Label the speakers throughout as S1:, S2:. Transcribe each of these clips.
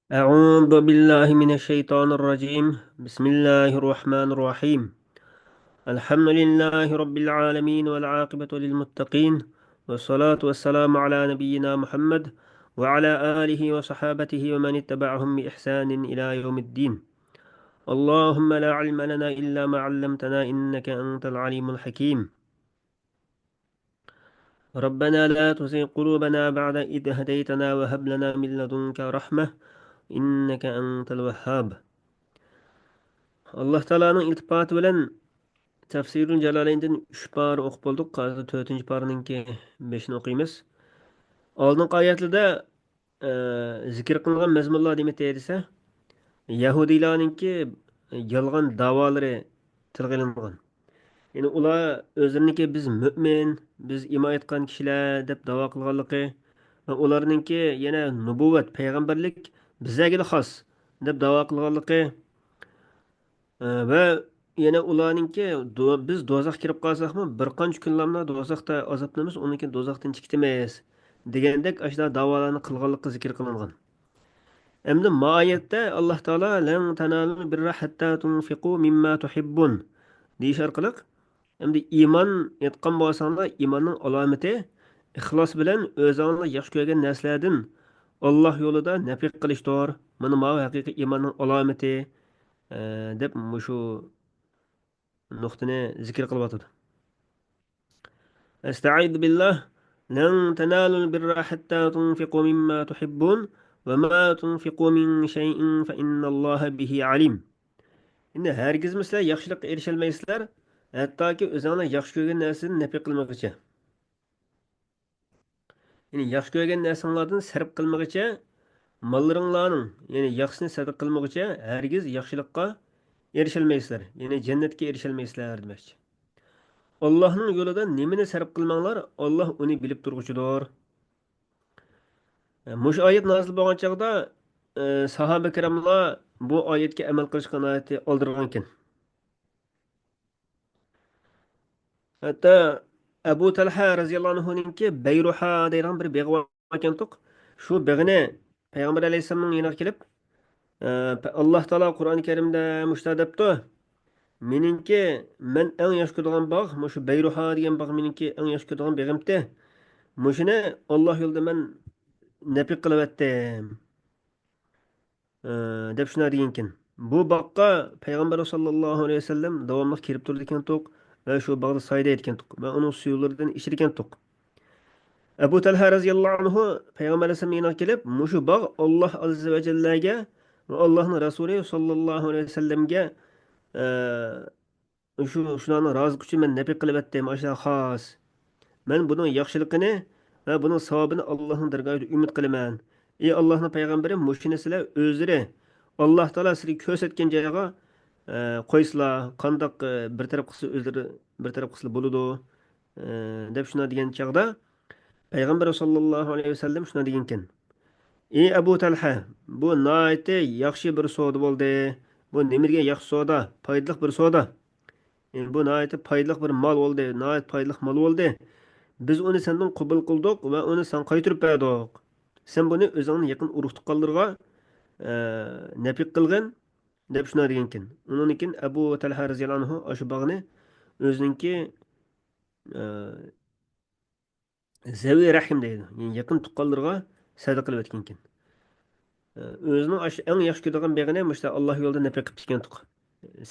S1: أعوذ بالله من الشيطان الرجيم. بسم الله الرحمن الرحيم. الحمد لله رب العالمين والعاقبة للمتقين، والصلاة والسلام على نبينا محمد وعلى آله وصحابته ومن اتبعهم بإحسان إلى يوم الدين. اللهم لا علم لنا إلا ما علمتنا إنك أنت العليم الحكيم. ربنا لا تزغ قلوبنا بعد إذ هديتنا وهب لنا من لدنك رحمة إنك أنت الوهاب. alloh taoloning iltifoti bilan tafsirul jalolayndan 3 pora o'qib bo'ldik. Hozir 4-paraningki 5ni o'qiymiz. Oldingi oyatlarda zikr qilingan mazmunlar nima desa, yahudiylarningki yolg'on da'volari tilga ilingan. Ya'ni ular o'zlariniki biz mo'min, biz iymon etgan kishilar deb da'vo qilganligi va ularningki yana nubuvat, payg'ambarlik bizlarga xos deb da'vo qilganligi va yana ularningki biz do'zaxga kirib qolsakmi bir qancha kunlarni do'zaxda azoblanamiz, undan keyin do'zaxdan chiqitimiz degandek ashula da'volarni qilganligi zikr qilingan. Endi moyatda alloh taolo lan tanalul birra hatta tunfiqu mimma tuhibbun deyish orqali endi iymon etgan bo'lsanglar, iymonning alomati ixlos bilan o'zinglar yaxshi ko'rgan narsalardan Alloh yo'lida nafiq qilishdir. Mana bu haqiqiy iymonning alomati deb shu nuqtani zikr qilyotdi. Estaizu billah. Lan tanalul birra hatta tunfiqu mimma tuhibbun va ma tunfiqu min shay'in fa innalloha bihi alim. Endi hargiz sizlar yaxshilikqa erisholmaysizlar, hattoki o'zingizlar yaxshi ko'rgan narsani nafiq qilmoqcha. Ya'ni yaxshi ko'rgan narsalardan sarf qilmoqcha, mollaringlarning, ya'ni yaxshisini sadaq qilmoqcha, hargiz yaxshilikqa erisholmaysizlar. Ya'ni jannatga erisholmaysizlar demoqchi. Allohning yo'lida nimani sarf qilmanglar, Alloh uni bilib turg'uchidir. Mush oyat nozil bo'lgan chaqda sahoba kiramlar bu oyatga amal qilishga nihoyatda oldirgan ekan. Hatto Abu Talha radhiyallohu anhuninki Bayruha deydigan bir beg'i bor ekan. Shu beg'ini Payg'ambar alayhisolamning yoniga kelib, Alloh taolo Qur'oni Karimda mushta debdi. Meningki men eng yaxshi ko'radigan bog' mushu Bayruha degan bog' meningki eng yaxshi ko'radigan beg'imdi. Mushuni Alloh yo'lida men nafiq qilyaptim deb shuna degan ekan. Bu boqqa payg'ambar sollallohu alayhi vasallam davomli kirib turdi ekan to'q va shu bog'da soyda etgan to'q va uning suvlaridan ichir ekan to'q. Abu Talha roziyallohu anhu payg'ambar alayhisallam yana kelib, mushu bog' Alloh azza va jallaga va Allohning rasuli sollallohu alayhi vasallamga shularni rozi uchun men nafiq qilyaptim, o'sha xos. Men buning yaxshiligini va buning savobini Allohning dargohida umid qilaman. Ey Allohning payg'ambari, mushuni sizlar o'zlari Alloh taolo sizga ko'rsatgan joyga qo'ysizlar, qandoq bir taraf qilsa o'zlari bir taraf qilsa bo'ladi deb shuna degan chog'da payg'ambar sollallohu alayhi vasallam shuna degan ekan. Ey Abu Talha, bu nihoyatda yaxshi bir savdo bo'ldi. Bu nimaga yaxshi savdo, foydali bir savdo. Bu nihoyatda foydali bir mol bo'ldi, nihoyat foydali mol bo'ldi. Biz uni sendan qabul qildik va uni sen qaytarib berdik. Sen buni o'zingni yaqin urug' tuqqanlarga nafiq qilgin deb shuna degan ekan. Undan keyin Abu Talha roziyallohu anhu o'sha bog'ni o'zininki zavi rahim deydi. Yani yaqin tuqqanlarga sadaqa qilib o'tgan ekan. O'zining eng yaxshi ko'radigan beg'ini mushta Alloh yo'lida nafiq qilib ketgan tuq.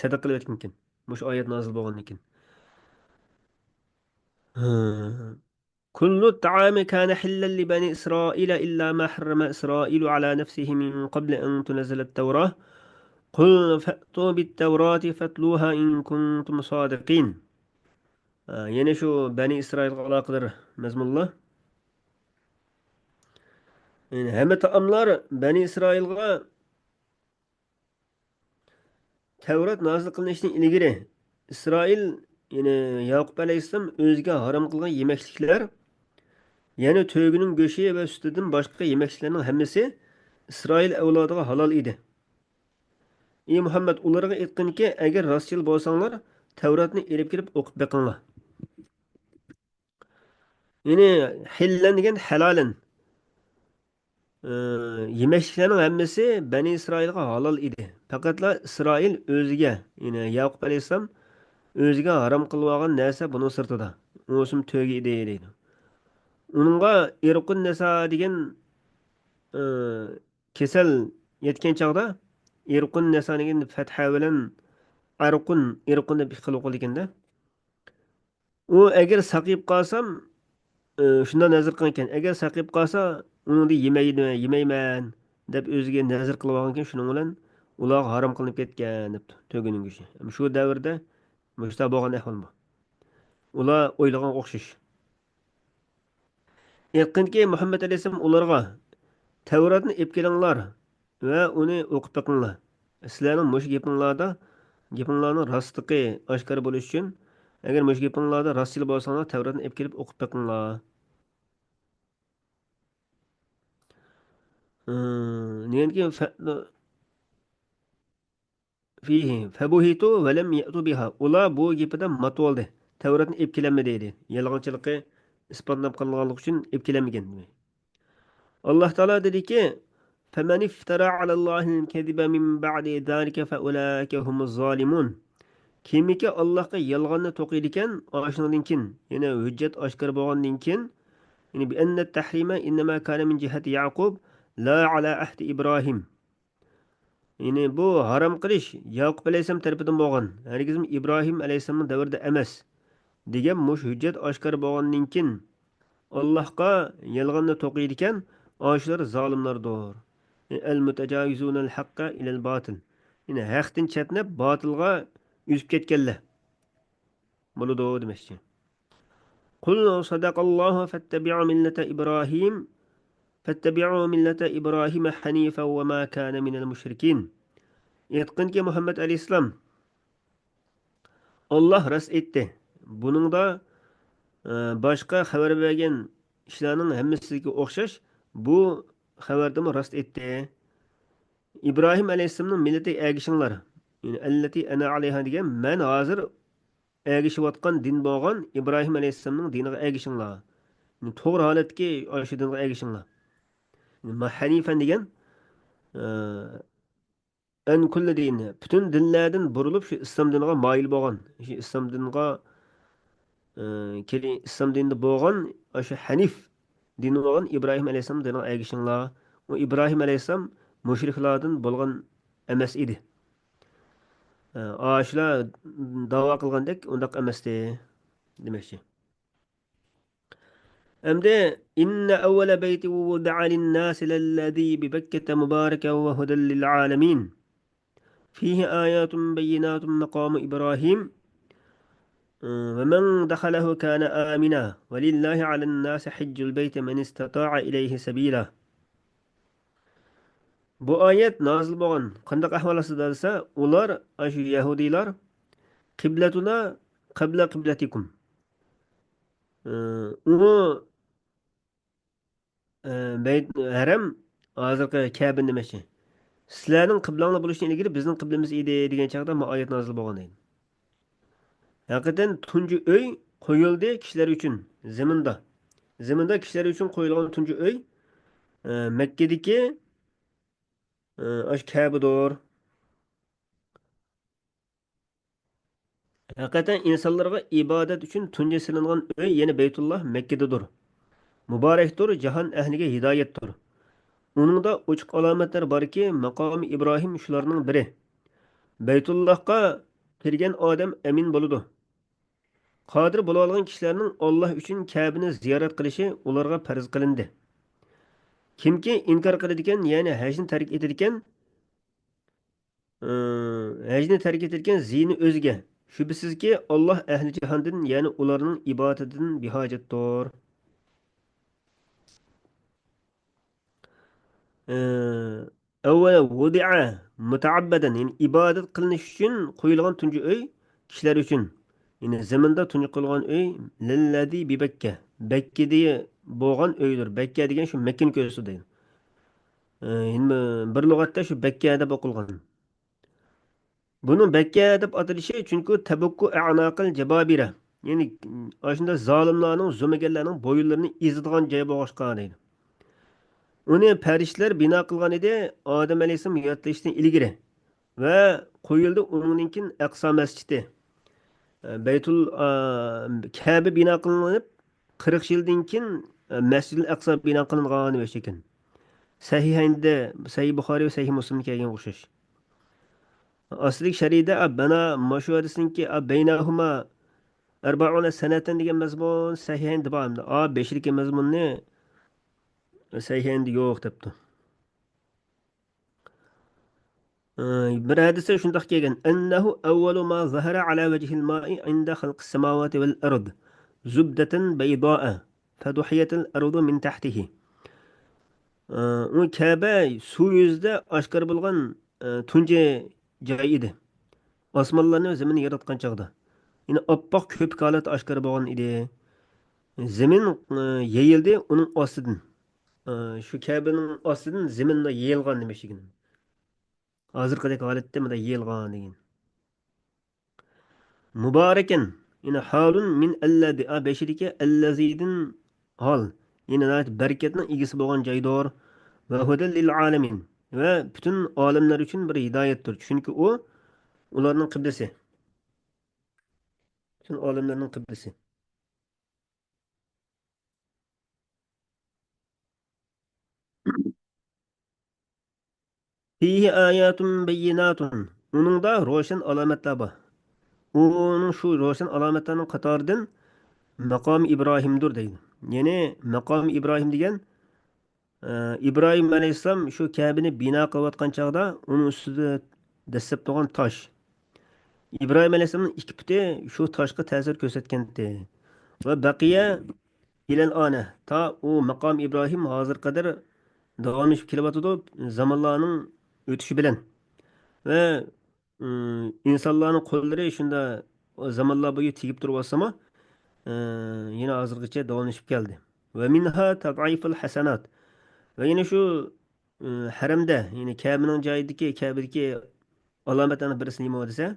S1: Sadaqa qilib o'tgan ekan. Mush oyat nozil bo'lgandan keyin. كل الطعام كان حلا لبني إسرائيل إلا ما حرم إسرائيل على نفسه من قبل أن تنزل التوراة قل فأتوا بالتوراة فاتلوها إن كنتم صادقين. يعني شو بني إسرائيل على قدر مزم الله. يعني هم تأملار بني إسرائيل توراة نازل قلنشتين إلغيره إسرائيل يعني يعقوب عليه السلام özgə haram qılğan yeməkliklər, yəni tögünün göşü və sütüdən başqa yeməkliklərin həmmisi İsrail əvladığa halal idi. Ey Muhammed, onlara aytqin ki, əgər rastçıl bolsanglar, Tevratni elib kelib oqub beqinglar. Yəni hillan degan halalan. Ee, Yemekliklerin hemmesi Beni İsrail'e halal idi. Fakatla İsrail özüge, yani Yakup Aleyhisselam özüge haram kılıp algan nerse bunun sırtıda. Olsun töge ide deydi. Onunla irkun nesa degen e, kesel yetken çağda irkun nesa degen fetha bilen irkun deb kılıp kıl ekan. O eğer sakayıp kalsam shundan nazar qilgan ekan. Agar saqib qolsa, uni yemeyman deb o'ziga nazar qilib olgan ekan. Shuning bilan ular harom qilinib ketgan debdi. To'gining go'shti. Shu davrda mushta bo'lgan ahvol bu. Ular o'ylagan o'xshash. Yaqinki Muhammad alayhisalom ularga Tavratni olib kelinglar va uni o'qib beqinglar. Sizlarning mush gapinglarning rostligi oshkor bo'lish uchun agar mush gapinglarda rostchilik bo'lsanglar, Tavratni olib kelib o'qib beqinglar. Deganki fihi febuhitu ve lem ye'tu biha. Ular bu gapida mat oldu. Tavratni olib kelinmadi deydi. Yalg'onchilikqa isbotlab qilganlik uchun olib kelinmagan. Alloh taolo dediki: "Femen iftara alallahi'l kezibe min ba'di zalika fe ulaike humuz zalimun." Kimiki Allohga yolg'onni to'qiydi ekan, oshundan keyin, yana hujjat oshkor bo'lgandan keyin, yani bi anna tahrima innama kana min jihati Yaqub la ala ahdi Ibrohim. Yani bu haram qilish Yaqub alayhisalom tarafidan bo'lgan. Hargizm İbrahim alayhisalomning davrida emas. Degan mush hujjat oshkor bo'lgandan keyin Allohga yolg'onni to'qiydi ekan, oshular zolimlardir. El mutajavizunal haqqa ilal batil. Yani haqdan chetnab botilga yuzib ketganlar. Bo'ladi demoqchi. Qul sadaqallohu fattabi'u millata Ibrohim fattabi'u millata Ibrohim hanifan va ma kana minal mushrikin. Aytqinki Muhammad alayhisalom Allah rost aytdi. Buningda boshqa xabar bergan ishlarning hammasiga o'xshash bu xabardami rost aytdi. İbrahim alayhissalomning millati ergishinglar. Yani allati ana alayha degan men hozir ergishayotgan din bo'lgan İbrahim alayhissalomning diniga ergishinglar. Yani to'g'ri holatga o'sha dinga ergishinglar. Yani hanifan degan en kulli din, bütün dinlardan burilib shu islom diniga moyil bo'lgan. Shu islom diniga keyin islom dinida bo'lgan o'sha hanif dini bo'lgan ibrohim alayhissalom diniga ergishinglar. U ibrohim alayhissalom mushriklardan bo'lgan emas edi. Shular da'vo qilgandek undaq emasdi demoqchi. Endi inna awwala bayti wudi'a lin-nasi lalladhi bi Bakkata mubarakan wa hudan lil-alamin. Fihi ayatun bayyinatun maqamu Ibrahim. ومن دخله كان آمنا ولله على الناس حج البيت من استطاع إليه سبيلا. Bu ayet nazil bo'lgan qanday ahvol ostida desa, ular shu yahudiylar qiblatuna qabla qiblatikum. U bayt haram hozirgi Ka'ba demoqchi. Sizlarning qiblanglar bo'lishidan ilgari bizning qiblamiz edi degan chaqda bu oyat nazil bo'lgan edi. Haqiqatan tunji uy qo'yildi kishilar uchun zaminda. Zaminda kishilar uchun qo'yilgan tunji uy Makkadagi Ka'badir. Haqiqatan insonlarga ibodat uchun tunji silingan uy yana Baytulloh Makkadadir. Muborakdir, jahon ahliga hidoyatdir. Uningda ochiq alomatlar borki, maqomi Ibrohim shularning biri. Baytullohga kirgan odam amin bo'ladi. Qodir bo'la olgan kishilarning Alloh uchun Ka'bani ziyorat qilishi ularga farz qilindi. Kimki inkor qiladigan, ya'ni hajni tark etadigan, hajni tark etadigan ziyni o'ziga. Shubhisizki Alloh ahli jahondan, ya'ni ularning ibodatidan behojatdir. Avvalo vudi'a mutaabbadan, yani ibodat qilinish uchun qo'yilgan tunji uy kishilar uchun. Yani zaminda tunji qo'yilgan uy lillazi bi Bakka. Bakkada bo'lgan uydir. Bakka degan shu Makkani ko'rsatadi. Yani bir lug'atda shu Bakka deb o'qilgan. Bunun Bakka deb atalishi chunki tabukku a'naqil jababira. Yani shunda zolimlarning, zulmgarlarning bo'yinlarini ezadigan joy bo'lishqa deydi. Uni farishtalar bino qilgan edi Odam alayhissalom yaratilishdan ilgari va qo'yildi undan keyin Aqso masjidi. Baytul Ka'ba bino qilinib 40 yildan keyin Masjidul Aqso bino qilingan ekan. Sahihaynda Sahih Buxoriy va Sahih Muslimga kelgan o'xshash. Asli sharida bana mashu hadisinki baynahuma 40 sanatan degan mazmun Sahihaynda bor. Beshdagi mazmunni Sahihaynda yo'q debdi. Bir hadisda shundoq kelgan. Annahu awwalu ma zahara ala wajhil ma'i inda khalqis samawati wal ard. Zubdatan bayda'a. Faduhiyat al-ardu min tahtihi. U Ka'ba suv yuzida oshkor bo'lgan tunji joy edi. Osmonlarni va zaminni yaratgan chog'da. Yine oppoq ko'pik holat oshkor bo'lgan edi. Zamin yeyildi uning ostidan. Shu Ka'baning ostidan zaminda yeyilgan demoqchigan. Hozirgidek holatda mana yeyilgan degan. Mubarakan. Yine halun min allazi beşidiki allazidin hal. Yine bereketinin ilgisi bo'lgan joydir. Ve hudel lil alamin. Ve bütün alemler için bir hidayettir. Çünkü o ularning qiblasi. Bütün alemlerin qiblasi. Fihi ayatun beyinatun. Onun da roşan alametler var. Onun şu roşan alametlerinin qatoridan maqam İbrahim'dir deydi. Yani maqam İbrahim degan İbrahim Aleyhisselam şu Kabe'ni bina qilayotgan chog'da uning ustida dastlab turgan tosh. İbrahim Aleyhisselamning ikki puti shu toshga ta'sir ko'rsatgandi. Va baqiya ilal ana ta u maqom İbrahim hozir qadar davomlashib kelyotidi zamonlarning o'tishi bilan. Va insonlarning qo'llari shunda zamonlar bo'yi tegib turib olsa-mu, yana hozirgacha davomlashib keldi. Va minha tad'iful hasanat. Va yana shu haramda, ya'ni Kabe'ning joyidagi Kabe'dagi alomatlarning birisi nima desa,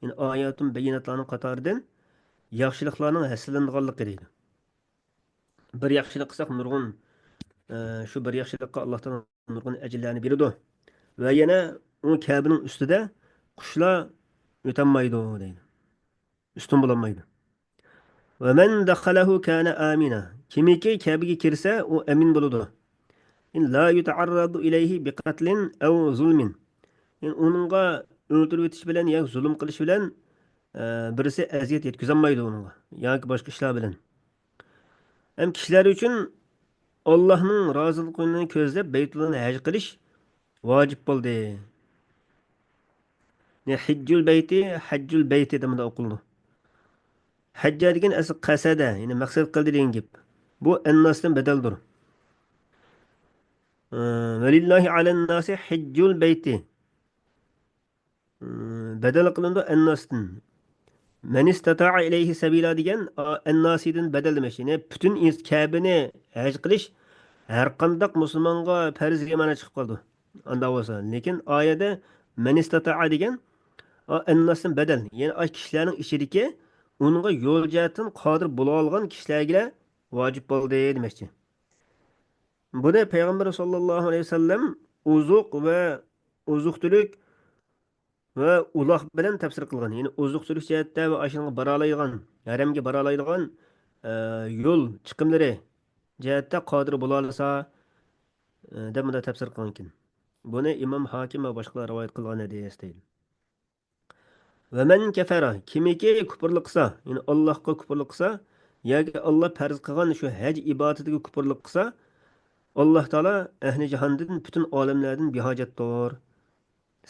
S1: ya'ni oyatun bayinatlarning qatoridan yaxshiliklarning haslanganligi deydi. Bir yaxshilik qilsak nurg'un shu bir yaxshilikqa Allohdan nurg'un ajrlarni beradi. Va yana u Kabe'ning ustida qushlar o'tolmaydi deydi. Ustun bo'lolmaydi. Va man dakhalahu kana amina. Kimiki Kabe'ga kirsa, u amin bo'ladi. In la yuta'arradu ilayhi biqatlin aw zulmin. Yani onunla öldürüp ötüş bilen ya zulüm kılış bilen birisi eziyet yetkizemeydi onunla. Ya ki başka işler bilen. Hem kişiler için Allah'ın razılıklarını közlep Beytullah'ını hac kılış vacip oldu. Ne haccül beyti demede okuldu. Hacca degen asıl kasada, yani maksat kıldı deyen gip. Bu ennasdan bedeldir. Velillahi alen nasi haccül beyti. Bedel kılındı ennasdan. Men istata'a ileyhi sabila degan en-nasidan badal demek. Yani bütün Kabe'ni hac qilish har qandaq musulmonga farz mana chiqib qoldi. Anda bo'lsa, lekin oyada men istata'a degan en-nasdan badal. Yani o kishilarning ichidagi unga yo'l jihatdan qodir bo'la olgan kishilarga vojib bo'ldi demoqchi. Buni payg'ambar sollallohu alayhi vasallam uzuq va uzuqtulik va uloq bilan tafsir qilgan. Ya'ni oziq-tulik jihatda va ashunga baralaydigan, haramga baralaydigan yo'l chiqimlari jihatda qodir bo'la olsa deb bunda tafsir qilgan ekan. Buni Imom Hokim va boshqalar rivoyat qilgan edi deydi. Va man kafara kimiki kufrlik qilsa, ya'ni Allohga kufrlik qilsa yoki Alloh farz qilgan shu haj ibodatiga kufrlik qilsa, Alloh taolo ahli jahondan butun olamlardan behojatdir.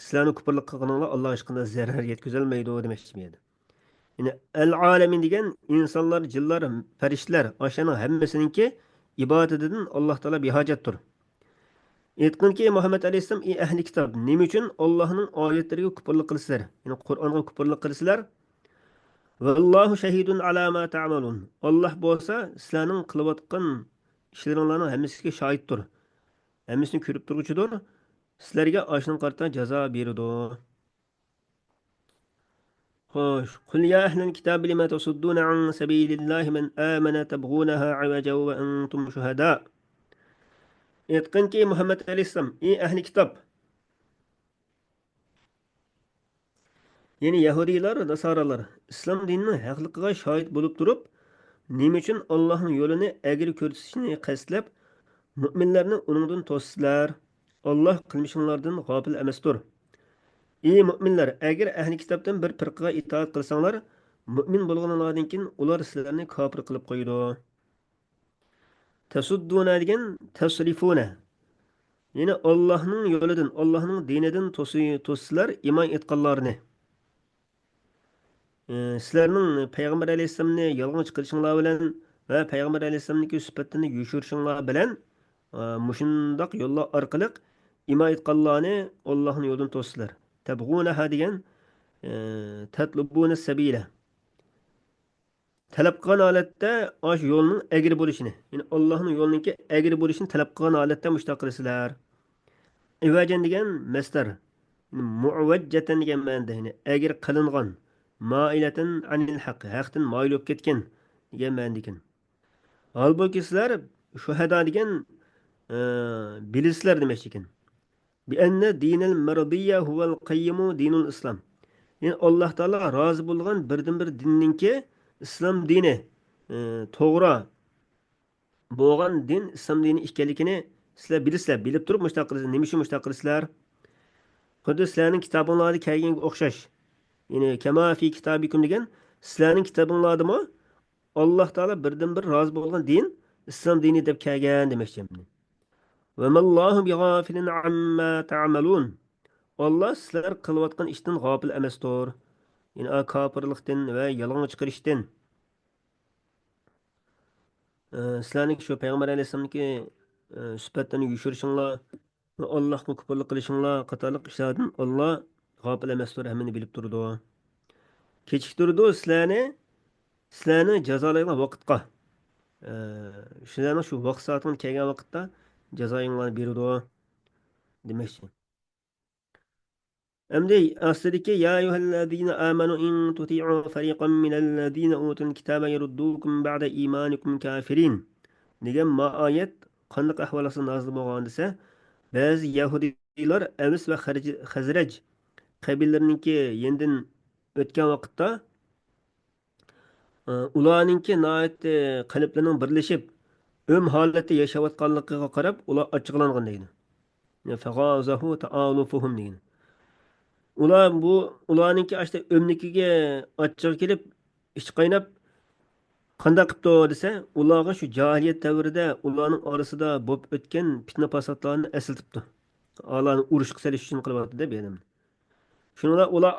S1: Sizlarni kufrlik qilganinglar Alloh hech qanday zarar yetkazolmaydi demoqchi edi. Yani el-alemin degan insonlar, jinlar, farishtalar, o'shaning hammasininki ibodatidan Alloh taolo behojatdir. Aytqinki Muhammad alayhissalom ey ahli kitob, nima uchun Allohning oyatlariga kufrlik qilasizlar? Ya'ni Qur'onga kufrlik qilasizlar? Vallohu shahidun ala ma ta'malun. Alloh bo'lsa, sizlarning qilayotgan ishlaringlarning hammasiga shohiddir. Hammasini ko'rib turguchidir. Sizlarga o'shaning qarta jazo beradi. خوش قل يا أهل الكتاب لم تصدون عن سبيل الله من آمن تبغونها عوجا وأنتم شهداء aytqinki Muhammad alayhissalom, ey ahli kitob, ya'ni yahudiylar, nasoralar islom dinining haqliqiga shohid bo'lib turib, nima uchun Allohning yo'lini egri ko'rsatishni qasdlab, mu'minlarni uningdan to'sizlar? Alloh qilmishinglardan g'ofil emasdir. Ey mu'minlar, agar ahli kitobdan bir firqaga itoat qilsanglar, mu'min bo'lganlardan keyin ular sizlarni kofir qilib qo'ydi. Tasudduna degan tasrifuna. Ya'ni Allohning yo'lidan, Allohning dinidan to'sizlar iymon etganlarni. Sizlarning payg'ambar alayhissalomni yolg'on chiqarishinglar bilan va payg'ambar alayhissalomning sifatini yushirishinglar bilan mushundoq yo'llar orqali imo etganlarni Allohning yo'lidan to'sizlar. Tabg'unaha degan tatlubuna sabila. Talab qilgan holatda osh yo'lning egri bo'lishini, ya'ni Allohning yo'liniki egri bo'lishini talab qilgan holatda mushtaq qilasizlar. Ivajan degan masdar. Mu'vajjatan degan ma'noda, ya'ni egri qilingan. Mailatan anil haq, haqdan moyil bo'lib ketgan degan ma'noda ekan. Holbuki sizlar shuhada degan bilisizlar demoqchi ekan. Bi anna dinal maradiyya huval qayyimu dinul islom. Ya'ni Alloh taolo rozi bo'lgan birdan-bir dinninki islom dini to'g'ri bo'lgan din islom dini ekanligini sizlar bilisizlar. Bilib turib mushtaq qilasizlar. Nima uchun mushtaq qilasizlar? Xuddi sizlarning kitobinglarda kelganga o'xshash. Ya'ni kama fi kitabikum degan sizlarning kitobinglardami Alloh taolo birdan bir rozi bo'lgan din islom dini deb kelgan demoqchi. Va mallohu bighafilin amma ta'malun. Alloh sizlar qilayotgan ishdan g'ofil emasdir. Ya'ni kofirlikdan va yolg'on chiqarishdan. Sizlarning shu payg'ambar alayhissalomniki sifatini yushirishinglar va Allohga kufrlik qilishinglar qatorliq ishlardan Alloh g'ofil emasdir, hammani bilib turdi. Kechiktirdi sizlarni jazolaydigan vaqtga. Sizlarning shu vaqt soatiga kelgan vaqtda jazoinglarni berdi demoqchi. Endi astidagi ya ayyuhallazina amanu in tuti'u fariqan minallazina utul kitaba yaruddukum ba'da imanikum kafirin degan oyat qanday ahvol ostida nozil bo'lgan desa, ba'zi yahudiylar Aws va Xazraj qabilalarininki yendan o'tgan vaqtda ularninki qalblarining birlashib holatda yashayotganligiga qarab ular ochiqlangan deydi. Faghazahu ta'alufuhum degan. Ularninki ashta o'mnikiga ochiq kelib ish qaynab qanday qilibdi desa, ularga shu jahiliyat davrida ularning orasida bo'lib o'tgan fitna fasodlarni eslatibdi. Ularni urushga solish uchun qilyapti deb yani. Ular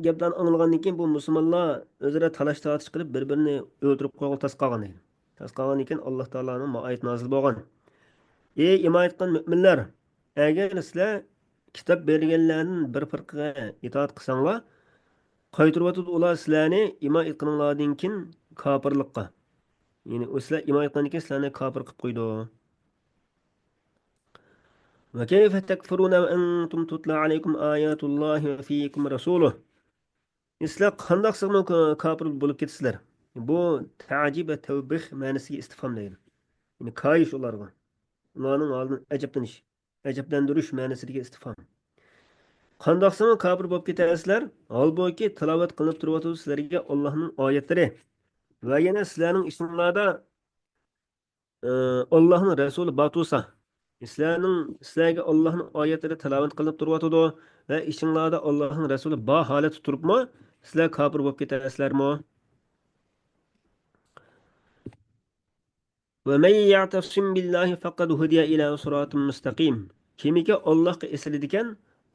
S1: gaplarni anglagandan keyin bu musulmonlar o'zaro talash tortish qilib bir-birini o'ldirib qo'ygan tas qolgan deydi. Tas qolgan ekan Alloh taolaning oyat nozil bo'lgan. Ey iymon etgan mu'minlar, agar sizlar kitob berganlarning bir firqaga itoat qilsanglar, qaytiryotdi ular sizlarni iymon etganlardan keyin kofirlikqa. Ya'ni sizlar iymon etgandan keyin sizlarni kofir qilib qo'ydi. Va kayfa takfuruna wa antum tutla alaykum ayatullohi va fiikum rasuluh. Sizlar qandoq sig'mi kofir bo'lib ketasizlar? Bu ta'jib va tavbih ma'nosiga istifhom deydi. Ya'ni kayish ularga. Ularning oldidan ajablanish, ajablantirish ma'nosiga istifhom. Qandoqsimi kofir bo'lib ketasizlar? Holbuki tilovat qilinib turibdi sizlarga Allohning oyatlari va yana sizlarning ishinglarda Allohning rasuli batusa. Sizlarga Allohning oyatlari tilovat qilinib turibdi va ishinglarda Allohning rasuli ba holatda turibmi? Sizlar kofir bo'lib ketasizlarmi? Va may ya'tasim billahi faqad hudiya ila siratin mustaqim. Kimiki Allohga esladigan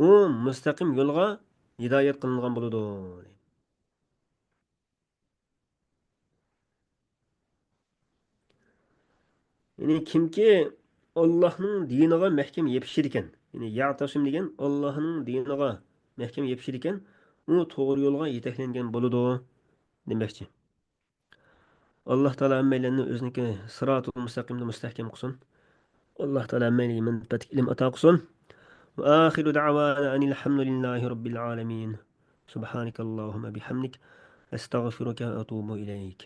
S1: u mustaqim yo'lga hidoyat qilingan bo'ladi. Ya'ni kimki Allohning diniga mahkam yepishir ekan, ya'ni ya'tasim degan Allohning diniga mahkam yepishir ekan, u to'g'ri yo'lga yetaklangan bo'ladi demoqchi. Alloh taolo hammalarni o'ziniki siratul mustaqimda mustahkam qilsin. Alloh taolo hammalarga manfaat ilm ato qilsin. وآخر دعوانا أن الحمد لله رب العالمين سبحانك اللهم بحمدك أستغفرك وأتوب إليك